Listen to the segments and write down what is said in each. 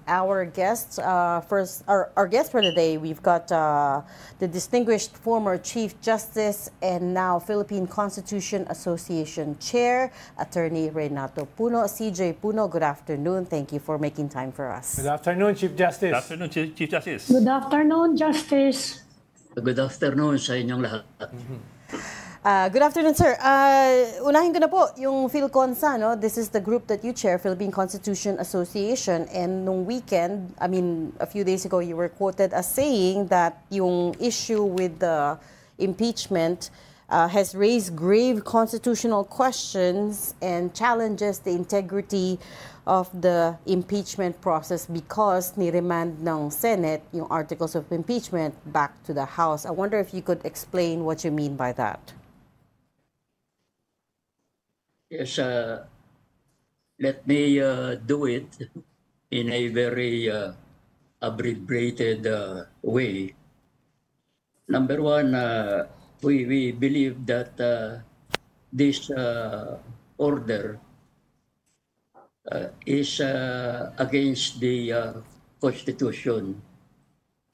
our guests. First, our guest for the day, we've got the distinguished former Chief Justice and now Philippine Constitution Association Chair, Attorney Renato Puno. CJ Puno, good afternoon. Thank you for making time for us. Good afternoon, Chief Justice. Good afternoon, Chief Justice. Good afternoon, Justice. Good afternoon sa inyong lahat. Good afternoon, sir. Unahin ko na po yung PhilConsa, no? This is the group that you chair, Philippine Constitution Association. And nung weekend, I mean, a few days ago, you were quoted as saying that yung issue with the impeachment has raised grave constitutional questions and challenges the integrity of the impeachment process because ni-remand ng Senate yung articles of impeachment back to the House. I wonder if you could explain what you mean by that. Yes, let me do it in a very abbreviated way. Number one, we believe that this order is against the Constitution,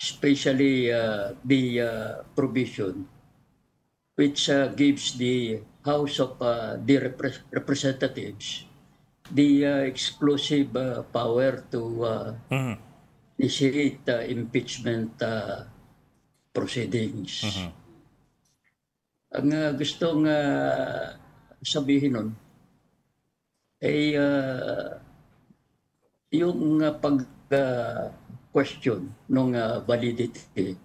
especially the provision which gives the House of the Representatives the exclusive power to initiate impeachment proceedings. Ang gustong sabihin nun ay yung pag-question ng validity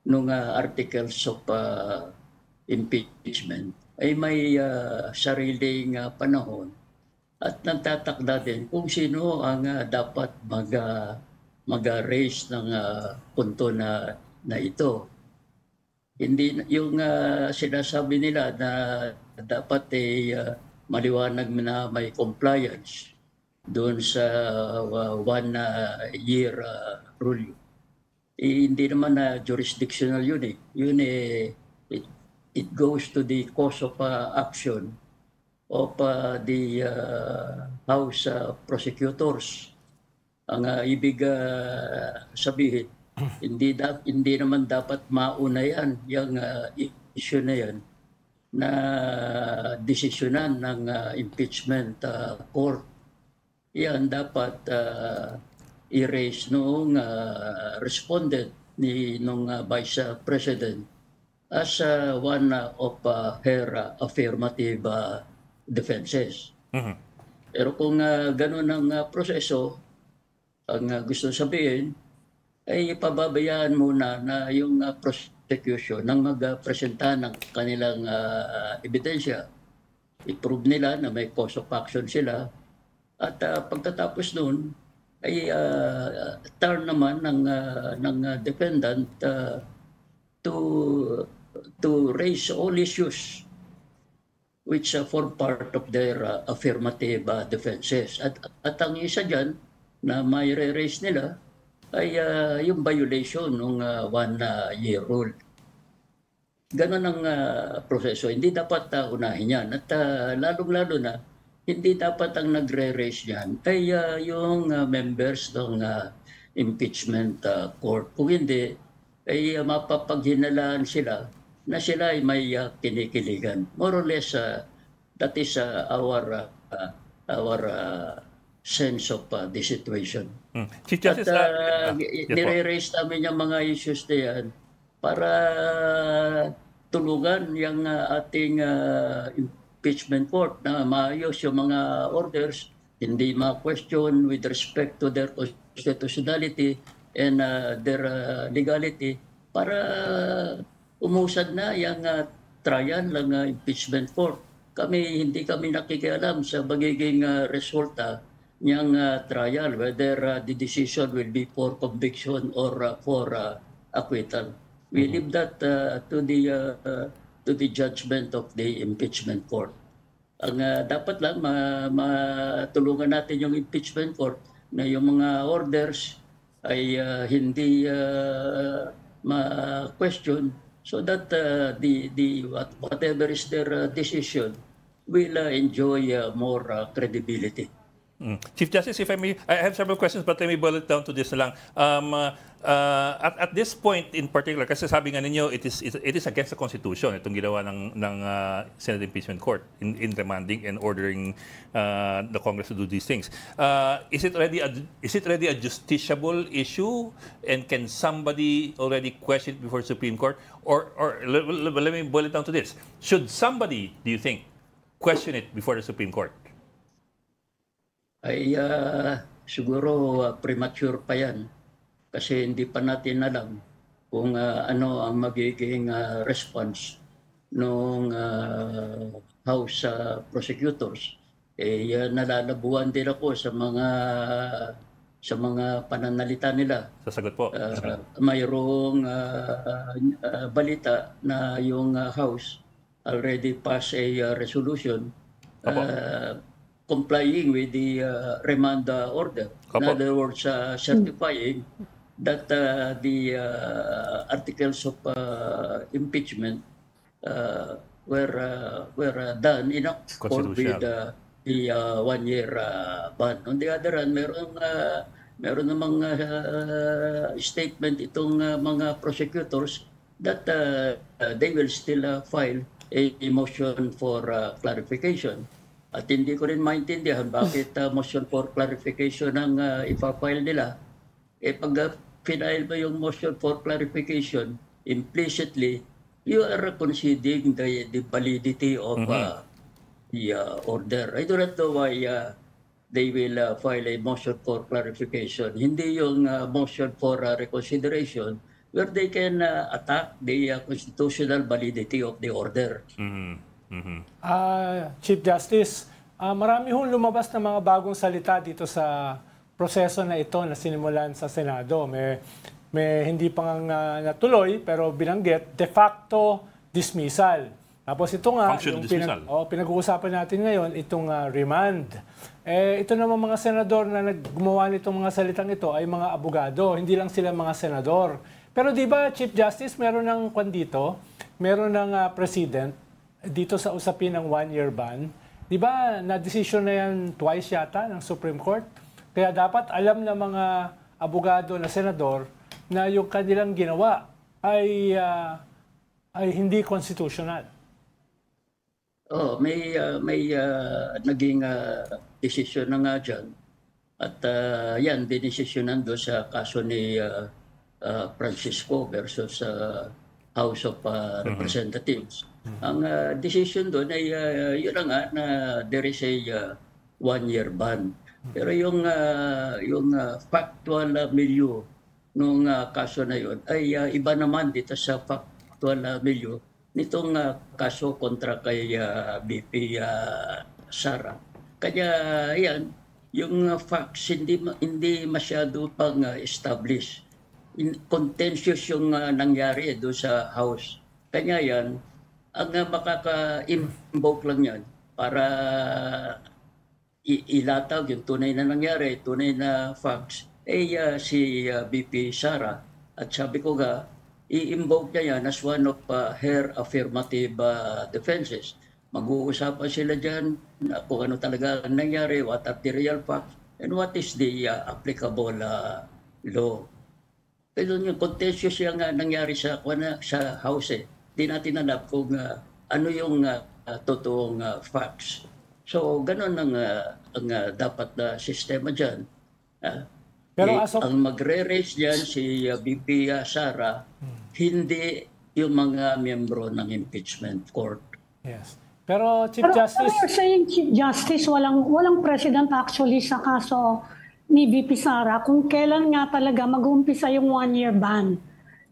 ng articles of impeachment ay may sariling panahon at nagtatakda din kung sino ang dapat mag-raise ng punto na ito. Hindi yung sinasabi nila na dapat maliwanag na may compliance doon sa 1 year rule. Hindi naman na jurisdictional yun . Yun it goes to the cause of action of the House prosecutors. Ang ibig sabihin, hindi naman dapat mauna yan, yung issue na yan, na desisyonan ng impeachment court. Yan dapat i-raise noong respondent nung Vice President as one of her affirmative defenses. Pero kung gano'n ang proseso, ang gusto sabihin, ay pababayaan muna na yung prosecution nang magpresenta ng kanilang ebidensya. I-prove nila na may cause of action sila. At pagtatapos nun, ay turn naman ng defendant to raise all issues which form part of their affirmative defenses. At ang isa dyan na may raise nila ay yung violation ng 1 year rule. Ganon ang proseso. Hindi dapat unahin yan. At lalong-lalo na, hindi dapat ang nagre-raise yan ay yung members ng impeachment court. Kung hindi, ay mapapaghinalaan sila na sila ay may kinikiligan. More or less, that is our sense of the situation. Chief Justice, at nire-raise namin yung mga issues na yan para tulungan yung ating impeachment court na maayos yung mga orders, hindi ma-question with respect to their constitutionality and their legality para umusad na yung trial ng impeachment court. Hindi kami nakikialam sa magiging resulta niyang trial, whether the decision will be for conviction or for acquittal. We leave that to the judgment of the impeachment court. Ang dapat lang matulungan natin yung impeachment court na yung mga orders ay hindi ma-question so that whatever is their decision will enjoy more credibility. Chief Justice, if I may, I have several questions but let me boil it down to this na lang. At this point in particular, kasi sabi nga ninyo, it is against the Constitution, itong ginawa ng Senate Impeachment Court in remanding and ordering the Congress to do these things. Is it already a justiciable issue, and can somebody already question it before the Supreme Court? Or let me boil it down to this. Should somebody, do you think, question it before the Supreme Court? Ay siguro premature pa yan kasi hindi pa natin alam kung ano ang magiging response ng House prosecutors. Nalalabuan din ako sa mga pananalita nila. Sasagot po. Mayroong balita na yung House already passed a resolution complying with the remand order. In other words, certifying that the articles of impeachment were done in accord with the 1-year ban. On the other hand, meron namang statement itong mga prosecutors that they will still file a motion for clarification. At hindi ko rin maintindihan bakit motion for clarification ang ipafile nila. Pag final mo yung motion for clarification, implicitly, you are conceding the validity of the order. I do not know why they will file a motion for clarification. Hindi yung motion for reconsideration where they can attack the constitutional validity of the order. Chief Justice, marami hong lumabas na mga bagong salita dito sa proseso na ito na sinimulan sa Senado. May hindi pa nga natuloy pero binanggit de facto dismissal. Tapos ito nga, yung pinag-uusapan natin ngayon, itong remand. Ito naman mga senador na gumawa nitong mga salitang ito ay mga abogado, hindi lang sila mga senador. Pero di ba, Chief Justice, meron ng dito, meron ng president dito sa usapin ng 1-year ban. Di ba, na-decision na yan twice yata ng Supreme Court? Kaya dapat alam ng mga abogado na senador na yung kanilang ginawa ay hindi constitutional. May naging decision na nga dyan. At yan, dinesisyonan doon sa kaso ni Francisco versus House of Representatives. Ang decision doon ay yun na nga na there is a 1-year ban. Pero yung factual milieu nung kaso na yun ay iba naman dito sa factual milieu nitong kaso kontra kay BP Sara. Kaya yan, yung facts hindi masyado pang establish. Contentious yung nangyari doon sa House. Kanya yan, ang makaka-invoke lang yan para ilatag yung tunay na nangyari, tunay na facts, si BP Sara. At sabi ko nga, i-invoke niya yan as one of her affirmative defenses. Mag-uusapan sila dyan kung ano talaga ang nangyari, what are the real facts, and what is the applicable law. Pero yung contentious yung nangyari sa House Di natin alam kung ano yung totoong facts. So, ganun ang dapat na sistema dyan. Pero ang magre-raise dyan si BP Sara, hindi yung mga miyembro ng impeachment court. Yes. Pero Chief Justice... Pero you're saying, Chief Justice, walang president actually sa kaso ni BP Sara kung kailan nga talaga mag-uumpisa yung 1-year ban.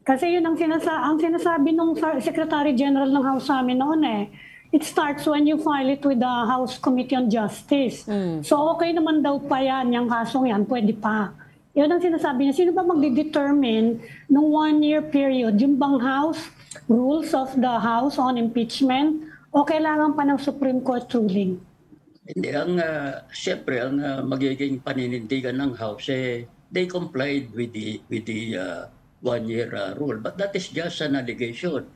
Kasi yun ang sinasabi ng Secretary General ng House namin noon It starts when you file it with the House Committee on Justice. So okay naman daw pa yan, yung kasong yan, pwede pa. Yun ang sinasabi niya. Sino ba magde-determine ng 1-year period? Yung bang House, rules of the House on impeachment, o kailangan pa ng Supreme Court ruling? Hindi, siyempre, ang magiging paninindigan ng House, they complied with the 1-year rule. But that is just an allegation.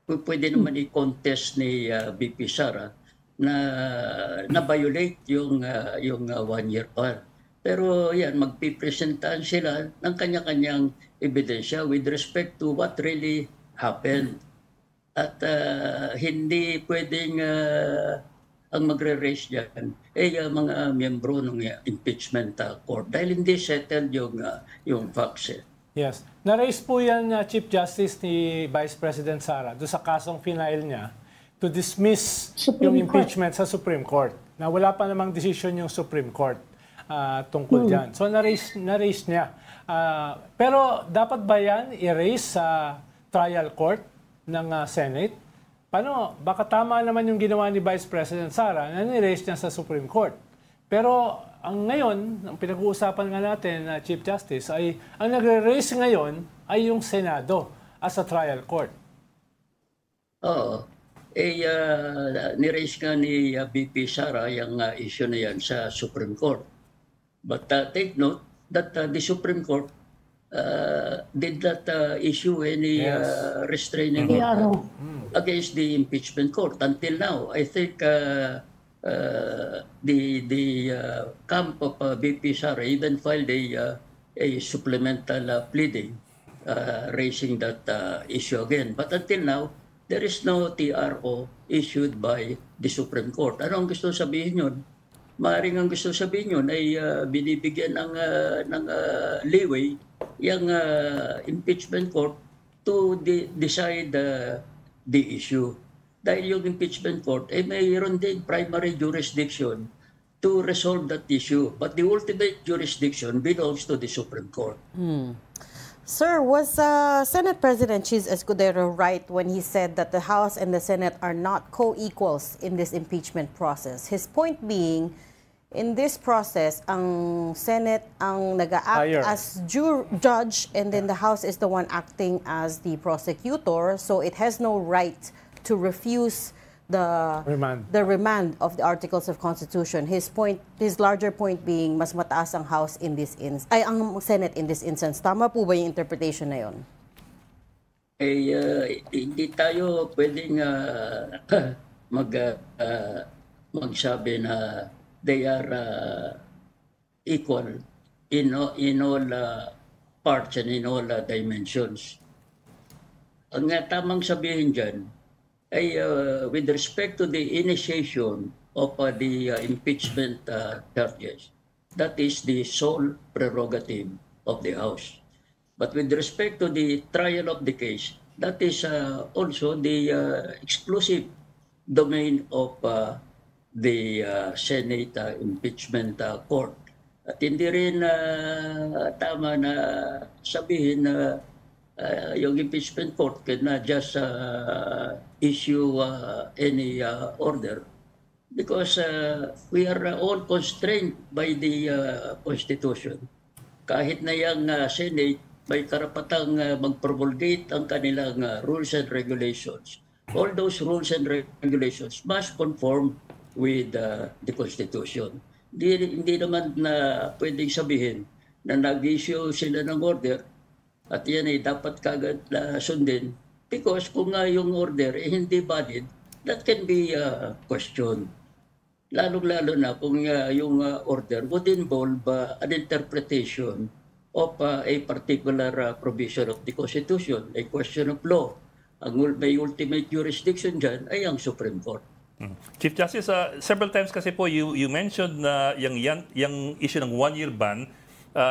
Pwede naman i-contest ni BP Sara na violate yung 1-year ban. Pero yan, magpipresentahan sila ng kanya-kanyang ebidensya with respect to what really happened. At hindi pwedeng ang magre-raise dyan mga miyembro ng impeachment court dahil hindi settled yung facts. Yes. Na-raise po yan, Chief Justice ni Vice President Sara, doon sa kasong final niya to dismiss yung impeachment sa Supreme Court. Na wala pa namang decision yung Supreme Court tungkol dyan. So na-raise niya. Pero dapat ba yan i-raise sa trial court ng Senate? Paano? Baka tama naman yung ginawa ni Vice President Sara na ni-raise niya sa Supreme Court. Pero ngayon, ang pinag-uusapan nga natin, Chief Justice, ay ang nagre-raise ngayon ay yung Senado as a trial court. Oo. Ni-raise nga ni VP Sara yung issue na yan sa Supreme Court. But take note that the Supreme Court did not issue any restraining order against the impeachment court. Until now, I think the camp of VP Sara even filed a supplemental pleading raising that issue again. But until now, there is no TRO issued by the Supreme Court. Ano ang gusto sabihin yun? Maaaring ang gusto sabihin yun ay binibigyan ng leeway yung impeachment court to decide the issue. Dahil yung impeachment court ay mayroon din primary jurisdiction to resolve that issue. But the ultimate jurisdiction belongs to the Supreme Court. Sir, was Senate President Chis Escudero right when he said that the House and the Senate are not co-equals in this impeachment process? His point being, in this process, ang Senate ang nag-act as judge and then the House is the one acting as the prosecutor, so it has no right to refuse the remand of the Articles of Constitution. His larger point being, mas mataas ang House in this ang Senate in this instance. Tama po ba yung interpretation na yun? Hindi tayo pwedeng magsabi na they are equal in all parts and in all dimensions. Ang tamang sabihin dyan ay with respect to the initiation of the impeachment charges, that is the sole prerogative of the House. But with respect to the trial of the case, that is also the exclusive domain of the Senate impeachment court. At hindi rin tama na sabihin na yung impeachment court cannot just issue any order because we are all constrained by the Constitution. Kahit na yung Senate may karapatang mag-promulgate ang kanilang rules and regulations. All those rules and regulations must conform with the Constitution. Hindi naman na pwedeng sabihin na nag-issue sila ng order at yan ay dapat kagad sundin because kung yung order ay hindi valid, that can be questioned. Lalong-lalo na kung yung order would involve an interpretation of a particular provision of the Constitution, a question of law. Ang may ultimate jurisdiction dyan ay ang Supreme Court. Chief Justice, several times kasi po you mentioned na yung issue ng 1-year ban,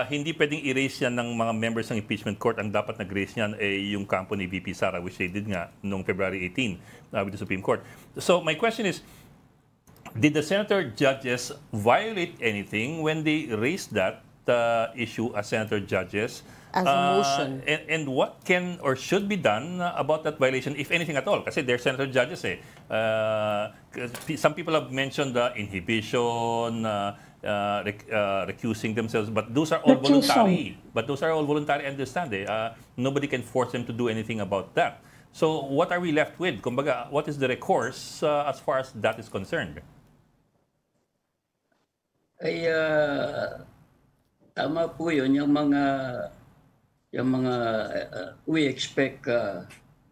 hindi pwedeng erase yan ng mga members ng impeachment court. Ang dapat nag-raise yan ay yung kampo ni VP Sara, which they did nga noong February 18 with the Supreme Court. So my question is, did the senator judges violate anything when they raised that issue as senator judges? As a motion. And what can or should be done about that violation, if anything at all? Kasi they're senator judges eh. Some people have mentioned inhibition, recusing themselves, but those are all voluntary. But those are all voluntary, understand eh. Nobody can force them to do anything about that. So what are we left with? Kumbaga, what is the recourse as far as that is concerned? Ay tama po yun, yung mga we expect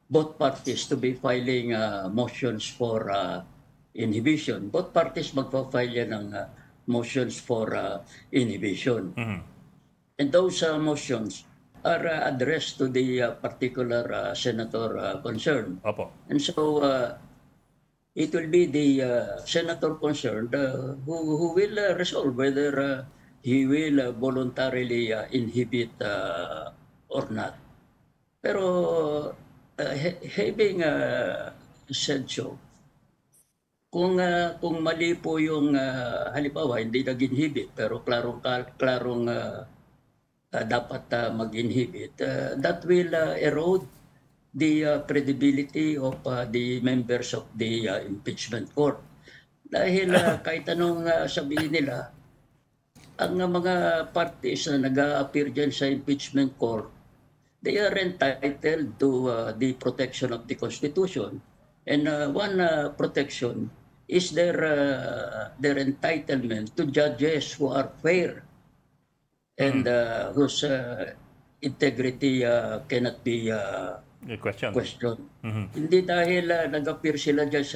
both parties to be filing motions for inhibition. Both parties magpa-file yan ng motions for inhibition. And those motions are addressed to the particular senator concerned. Opo. And so it will be the senator concerned who will resolve whether he will voluntarily inhibit or not. Pero having said so, kung mali po yung halimbawa hindi nag-inhibit pero klarong dapat mag-inhibit, that will erode the credibility of the members of the impeachment court. Dahil kahit anong sabihin nila, ang mga parties na nag-a-appear dyan sa impeachment court, they are entitled to the protection of the Constitution. And one protection is their entitlement to judges who are fair and whose integrity cannot be questioned. Hindi dahil nag-appear sila dyan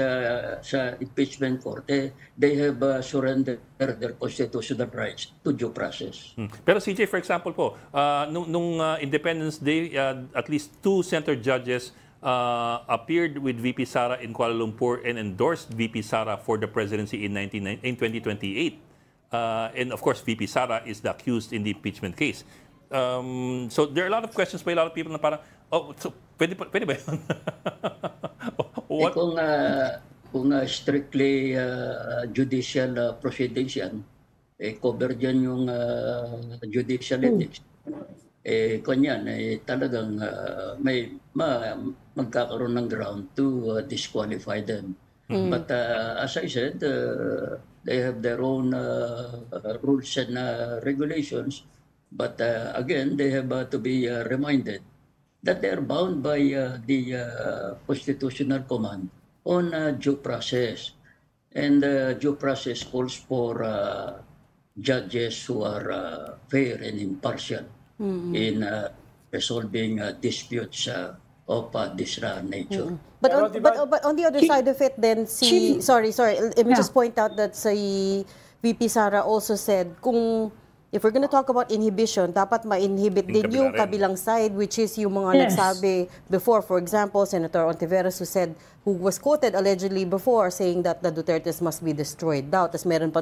sa impeachment court, they have surrendered their constitutional rights to due process. Pero CJ, for example po, nung Independence Day, at least 2 center judges appeared with VP Sara in Kuala Lumpur and endorsed VP Sara for the presidency in 2028. And of course, VP Sara is the accused in the impeachment case. So there are a lot of questions by a lot of people na parang, so pwede ba yun? Kung strictly judicial proceedings yan, cover dyan yung judicial ethics. Kanyan, talagang magkakaroon ng ground to disqualify them. But as I said, they have their own rules and regulations. But again, they have to be reminded that they are bound by the constitutional command on due process. And due process calls for judges who are fair and impartial in resolving disputes of this nature. But on the other side of it, then sorry, let me just point out that si VP Sara also said, if we're gonna talk about inhibition, dapat ma-inhibit din yung kabilang side, which is yung mga nagsabi before. For example, Senator Ontiveros, who was quoted allegedly before saying that the Dutertes must be destroyed daw. Tapos meron pa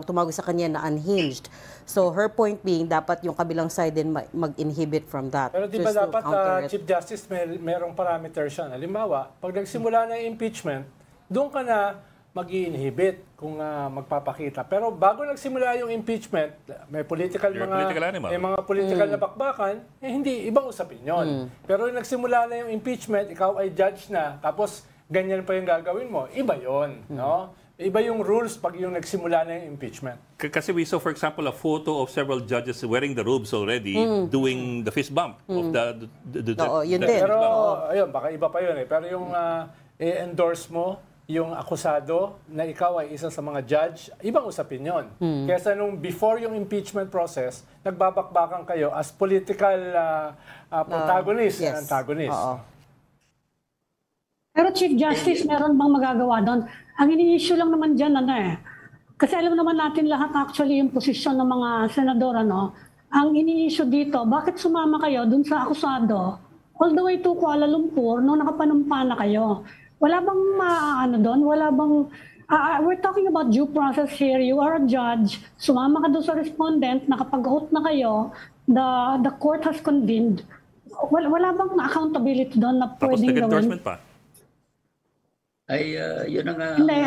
tumawag sa kanya na unhinged. So her point being, dapat yung kabilang side din mag-inhibit from that. Pero di ba dapat, Chief Justice, merong parameters siya. Halimbawa, pag nagsimula na yung impeachment, doon ka na mag-i-inhibit kung magpapakita. Pero bago nagsimula yung impeachment, may political mga political na bakbakan, hindi, ibang usapin yun. Pero yung nagsimula na yung impeachment, ikaw ay judge na, tapos ganyan pa yung gagawin mo, iba yun. No? Iba yung rules pag yung nagsimula na yung impeachment. Kasi we saw, for example, a photo of several judges wearing the robes already, doing the fist bump of the yun din. Pero, ayun, baka iba pa yun eh. Pero yung endorse mo, yung akusado na ikaw ay isa sa mga judge, ibang usapin yun. Kesa nung before yung impeachment process, nagbabakbakan kayo as political protagonist and antagonist. Pero Chief Justice, meron bang magagawa doon? Ang ini-issue lang naman dyan, kasi alam naman natin lahat actually yung posisyon ng mga senador, ang ini-issue dito, bakit sumama kayo dun sa akusado all the way to Kuala Lumpur nung nakapanumpa na kayo? Wala bang doon? Wala bang... we're talking about due process here. You are a judge. Sumama ka doon sa respondent. Nakapag-vote na kayo. The court has convened. Wala bang accountability doon na pwedeng gawin? Tapos nag-endorsement pa? Ay, yun ang... Hindi,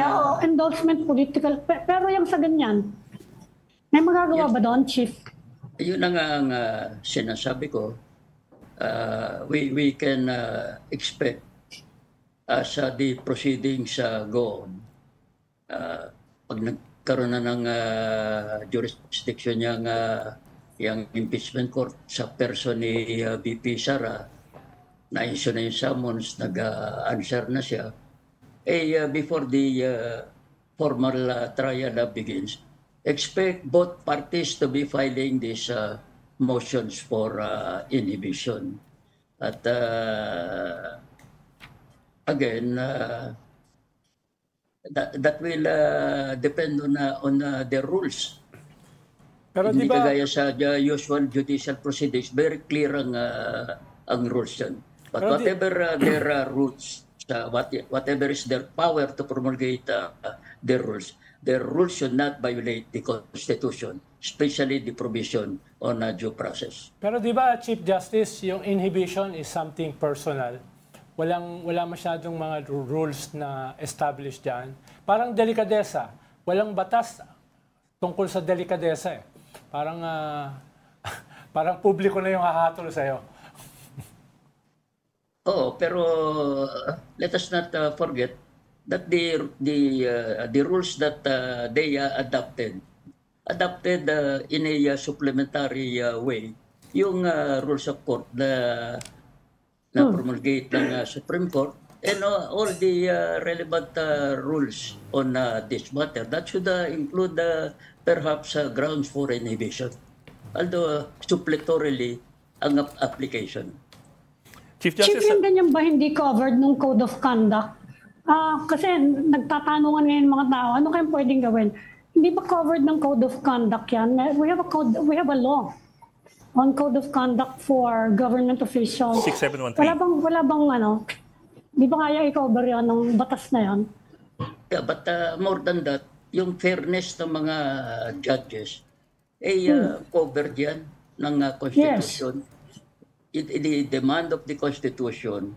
endorsement political. Pero yung sa ganyan, may magagawa ba doon, Chief? Yun ang sinasabi ko. We can expect as the proceedings go on, pag nagkaroon na ng jurisdiction yung impeachment court sa person ni VP Sara, na-issue na yung summons, nag-answer na siya, before the formal trial begins, expect both parties to be filing these motions for inhibition. At again, that will depend on their rules. Pero di Hindi ba, kagaya sa usual judicial proceedings, very clear ang rules yan. But Pero whatever their rules, whatever is their power to promulgate their rules should not violate the Constitution, especially the provision on due process. pero di ba, Chief Justice, yung inhibition is something personal. Wala masyadong mga rules na established dyan. Parang delikadesa. Walang batas tungkol sa delikadesa eh. Parang, parang publiko na yung hahatol sa'yo. Oh, pero let us not forget that the rules that they adopted in a supplementary way yung rules of court na promulgate ng Supreme Court and all the relevant rules on this matter. That should include perhaps grounds for inhibition, although suppletorily ang application. Chief Chief, Justice, yung ganyan ba hindi covered nung Code of Conduct? Kasi nagtatanungan ngayon mga tao, ano kayang pwedeng gawin? Hindi ba covered ng Code of Conduct yan? We have a law on Code of Conduct for government officials. 6713. Wala bang ano? Di ba kaya i-cover yan ng batas na yan? Yeah, but more than that, yung fairness ng mga judges ay covered yan ng Constitution. The demand of the Constitution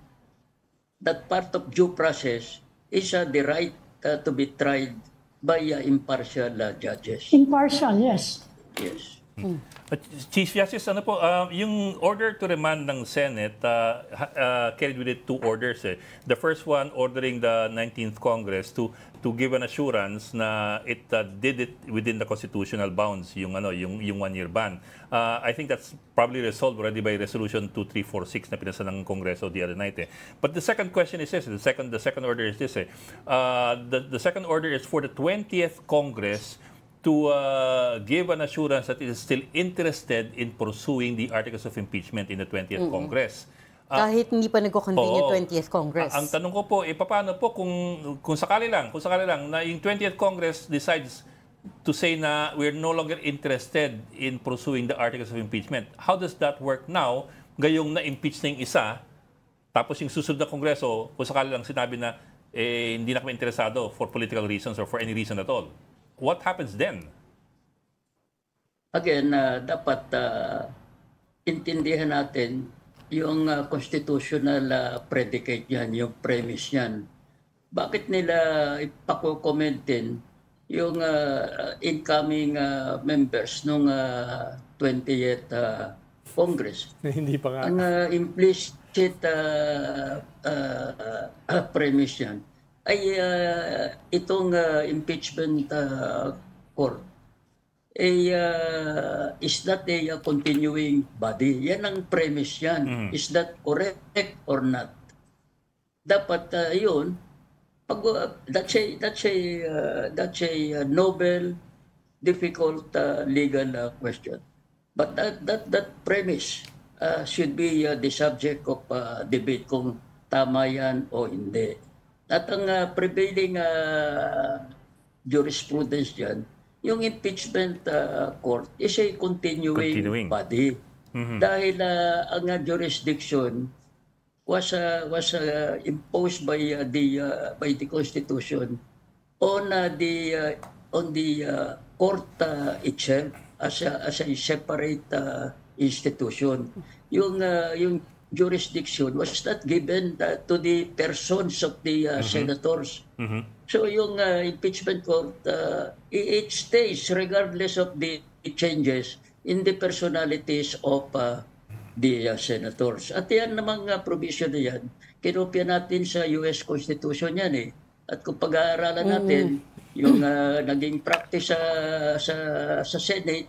that part of due process is the right to be tried by impartial judges. Impartial, yes. Yes. Chief Justice, ano po, yung order to remand ng Senate carried with it two orders. The first one ordering the 19th Congress to give an assurance na it did it within the constitutional bounds, yung one-year ban. I think that's probably resolved already by Resolution 2346 na pinasa ng Kongreso the other night. But the second question is this, the second order is this. The second order is for the 20th Congress to give an assurance that it is still interested in pursuing the articles of impeachment in the 20th Congress. Kahit hindi pa nagko-convene yung 20th Congress. Ang tanong ko po, paano po kung sakali lang na yung 20th Congress decides to say na we're no longer interested in pursuing the articles of impeachment. How does that work now? Gayong na-impeach na yung isa, tapos yung susunod na Kongreso, kung sakali lang sinabi na hindi na kami interesado for political reasons or for any reason at all. What happens then? Again, dapat intindihan natin yung constitutional predicate yan, yung premise yan. Bakit nila ipakokomentin yung incoming members ng 20th Congress? Hindi pa nga. Ang implicit premise yan ay itong impeachment court is not a continuing body. Yan ang premise yan. Is that correct or not? Dapat yun, that's a noble, difficult legal question. But that premise should be the subject of debate kung tama yan o hindi. At ang prevailing jurisprudence dyan, yung impeachment court is a continuing body. Dahil ang jurisdiction was imposed by the Constitution on the court itself as a separate institution. Yung jurisdiction was not given to the persons of the senators. So yung impeachment court, it stays regardless of the changes in the personalities of the senators. At yan namang provision na yan, kinopya natin sa US Constitution yan eh. At kung pag-aaralan natin, yung naging practice sa Senate,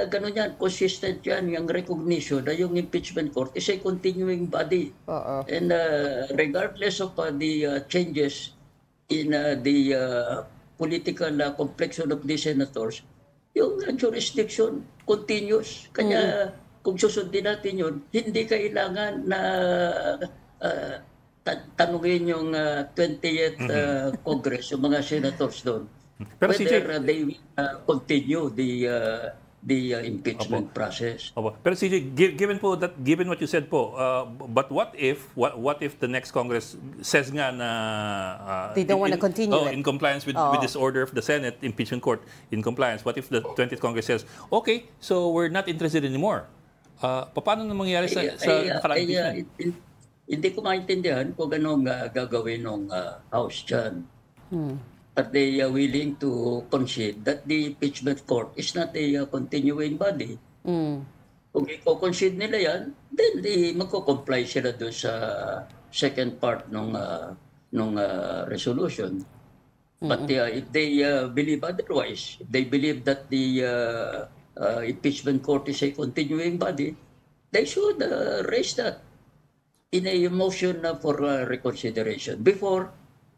ganun yan, consistent yan, yung recognition na yung impeachment court is a continuing body. And regardless of the changes in the political complexion of the senators, yung jurisdiction continues. Kaya kung susundin natin yun, hindi kailangan na tanungin yung 20th Congress, yung mga senators doon, Pero whether they will continue the impeachment process. Opo. Pero CJ, given what you said po, but what if the next Congress says nga na They don't wanna continue it. in compliance with this order of the Senate impeachment court, in compliance, what if the 20th Congress says, okay, so we're not interested anymore? Paano na mangyayari sa nakaraang impeachment? Hindi ko maintindihan kung anong gagawin ng House dyan. But they are willing to concede that the impeachment court is not a continuing body. Kung i-concede nila yan, then magko-comply sila doon sa second part ng resolution. But if they believe otherwise, if they believe that the impeachment court is a continuing body, they should raise that in a motion for reconsideration before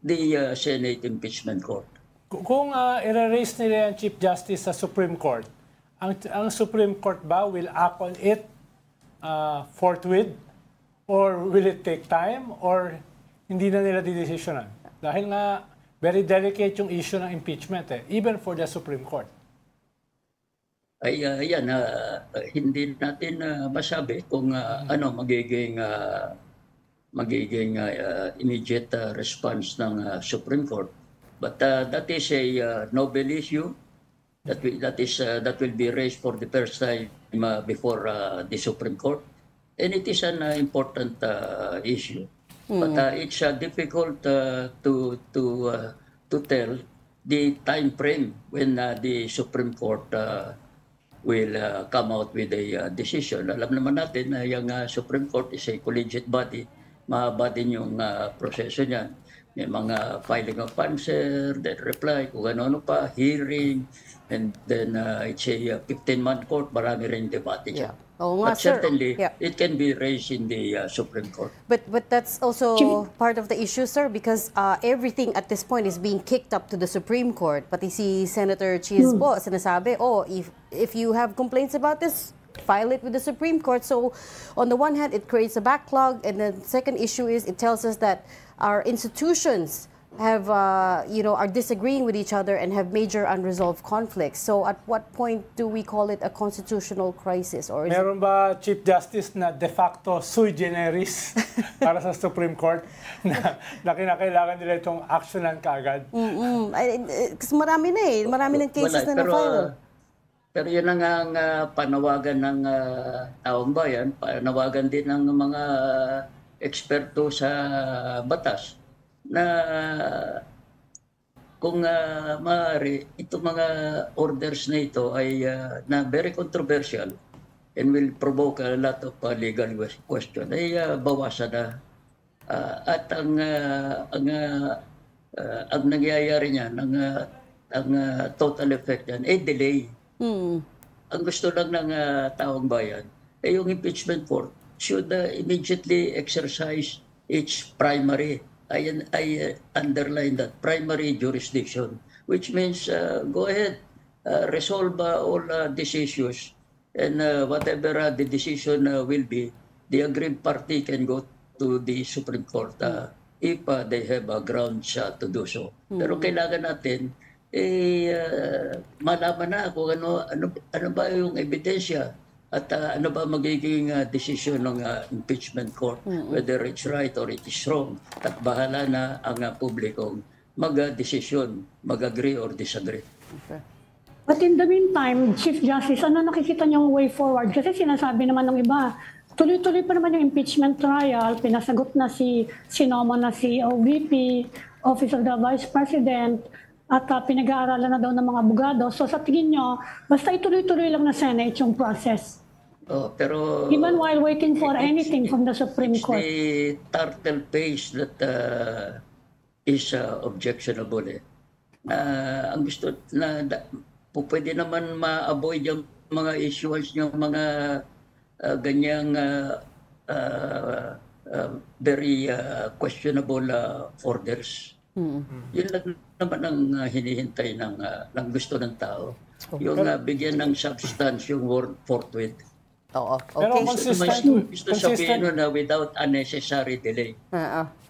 the Senate impeachment court. Kung i-raise nila yung Chief Justice sa Supreme Court, ang Supreme Court ba will act on it forthwith? Or will it take time? Or hindi na nila didesisyonan? Dahil nga, very delicate yung issue ng impeachment, even for the Supreme Court. Ay, yan, hindi natin masabi kung ano magiging immediate response ng Supreme Court. But that is a noble issue that will be raised for the first time before the Supreme Court, and it is an important issue. But it's difficult to tell the time frame when the Supreme Court will come out with a decision. Alam naman natin na yung Supreme Court is a collegiate body. Mahaba din yung proseso niyan. May mga filing of answer, then reply, kung ano pa, hearing, and then it's a 15-month court, marami rin debate siya. But certainly, it can be raised in the Supreme Court. But that's also part of the issue, sir, because everything at this point is being kicked up to the Supreme Court. Pati si Senator Cheese po, sinasabi, if you have complaints about this, file it with the Supreme Court. So on the one hand, it creates a backlog, and the second issue is it tells us that our institutions have, are disagreeing with each other and have major unresolved conflicts. So at what point do we call it a constitutional crisis? Or meron ba Chief Justice na de facto sui generis para sa Supreme Court na kinakailangan nila itong actionan kaagad? Kasi marami ng cases na na-file. Pero yun ang panawagan ng taong bayan, panawagan din ng mga eksperto sa batas na kung maaari, itong mga orders na ito ay na very controversial and will provoke a lot of legal question, ay bawasan na. At ang nangyayari niyan, ang total effect niyan, ay delay. Ang gusto lang ng taong bayan ay yung impeachment court should immediately exercise its primary, I underline that, primary jurisdiction, which means go ahead, resolve all these issues, and whatever the decision will be, the aggrieved party can go to the Supreme Court if they have grounds to do so. Pero kailangan natin malaman na kung ano ba yung ebidensya at ano ba magiging decision ng impeachment court, whether it's right or it is wrong, at bahala na ang publikong mag-desisyon, mag-agree or disagree. Okay. But in the meantime, Chief Justice, ano nakikita niyong way forward? Kasi sinasabi naman ng iba, tuloy-tuloy pa naman yung impeachment trial, pinasagot na sinoma na si OVP, Office of the Vice President, at pinag-aaralan na daw ng mga abogado. So sa tingin nyo, basta ituloy-tuloy lang na Senate yung process. Pero even while waiting for anything from the Supreme Court. It's the turtle pace that is objectionable. Ang gusto na pwede naman ma-avoid yung mga issues yung mga ganyang very questionable orders. Yun lang naman ang hinihintay ng gusto ng tao. Yung bigyan ng substance yung word forthwith. Oo, Pero okay. Gusto sabihin na without unnecessary delay.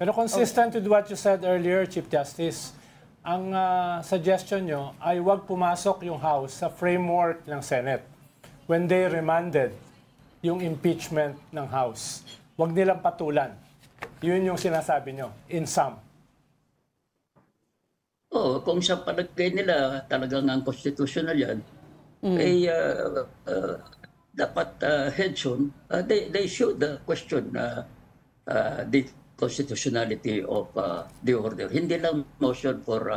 Pero consistent with what you said earlier, Chief Justice, ang suggestion nyo ay huwag pumasok yung House sa framework ng Senate when they remanded yung impeachment ng House. Huwag nilang patulan. Yun yung sinasabi nyo, in sum. Kung sa palagay nila talagang ang constitutional yan, ay dapat henson, they should question the constitutionality of the order. Hindi lang motion for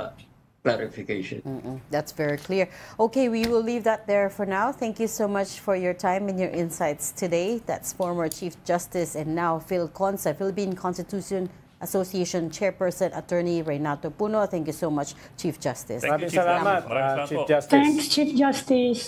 clarification. That's very clear. Okay, we will leave that there for now. Thank you so much for your time and your insights today. That's former Chief Justice and now Phil Consa, Philippine Constitution Association Chairperson Attorney Renato Puno. Thank you so much, Chief Justice. Thank you, Maraming salamat, Maraming salamat Chief po. Justice. Thanks, Chief Justice.